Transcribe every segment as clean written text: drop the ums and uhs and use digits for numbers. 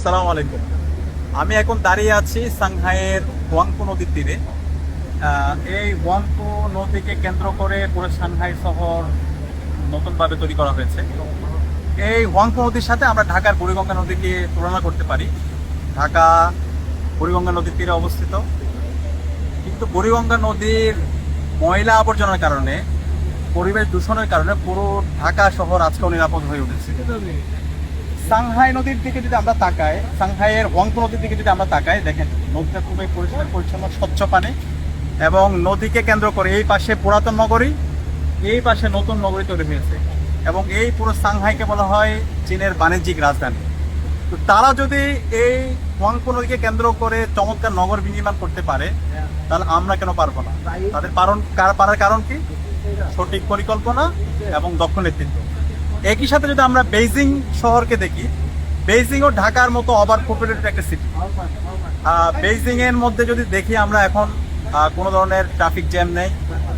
আসসালামু আলাইকুম। আমি এখন দাঁড়িয়ে আছি সাংহাইয়ের হুয়াংপো নদীর তীরে। এই হুয়াংপো নদীকে কেন্দ্র করে পুরো সাংহাই শহর নতুনভাবে তৈরি করা হয়েছে। এই হুয়াংপো নদীর সাথে আমরা ঢাকার বুড়িগঙ্গা নদীকে তুলনা করতে পারি। ঢাকা বুড়িগঙ্গা নদীর তীরে অবস্থিত, কিন্তু বুড়িগঙ্গা নদীর ময়লা আবর্জনার কারণে, পরিবেশ দূষণের কারণে পুরো ঢাকা শহর আজকেও নিরাপদ হয়ে উঠেছে। সাংহাই নদীর দিকে যদি আমরা তাকাই, সাংহাইয়ের হুয়াংপো নদীর দিকে যদি আমরা তাকাই, দেখেন নদীটা খুবই পরিষ্কার পরিচ্ছন্ন, স্বচ্ছ পানি। এবং নদীকে কেন্দ্র করে এই পাশে পুরাতন নগরী, এই পাশে নতুন নগরী তৈরি হয়েছে। এবং এই পুরো সাংহাইকে বলা হয় চীনের বাণিজ্যিক রাজধানী। তো তারা যদি এই হুয়াংপো নদীকে কেন্দ্র করে চমৎকার নগর বিনির্মাণ করতে পারে, তাহলে আমরা কেন পারবো না? তাদের পারার কারণ কি? সঠিক পরিকল্পনা এবং দক্ষ নেতৃত্ব। একই সাথে যদি আমরা বেইজিং শহরকে দেখি, বেইজিং ও ঢাকার মতো ওভার পপুলেটেড একটা সিটি। বেইজিং এর মধ্যে যদি দেখি আমরা, এখন কোনো ধরনের ট্রাফিক জ্যাম নেই,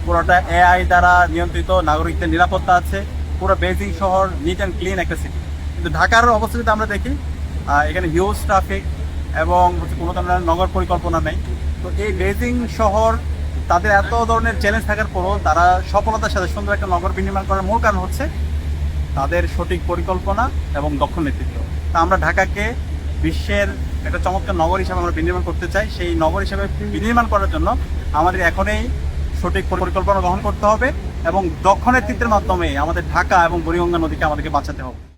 পুরোটা এআই দ্বারা নিয়ন্ত্রিত, নাগরিকদের নিরাপত্তা আছে। পুরো বেইজিং শহর নিট অ্যান্ড ক্লিন একটা সিটি। কিন্তু ঢাকার অবস্থা যদি আমরা দেখি, এখানে হিউজ ট্রাফিক এবং কোনো ধরনের নগর পরিকল্পনা নেই। তো এই বেইজিং শহর, তাদের এত ধরনের চ্যালেঞ্জ থাকার পরও তারা সফলতার সাথে সুন্দর একটা নগর বিনির্মাণ করার মূল কারণ হচ্ছে তাদের সঠিক পরিকল্পনা এবং দক্ষ নেতৃত্ব। তা আমরা ঢাকাকে বিশ্বের একটা চমৎকার নগর হিসেবে আমরা বিনির্মাণ করতে চাই। সেই নগর হিসেবে বিনির্মাণ করার জন্য আমাদের এখনই সঠিক পরিকল্পনা গ্রহণ করতে হবে এবং দক্ষ নেতৃত্বের মাধ্যমে আমাদের ঢাকা এবং বুড়িগঙ্গা নদীকে আমাদেরকে বাঁচাতে হবে।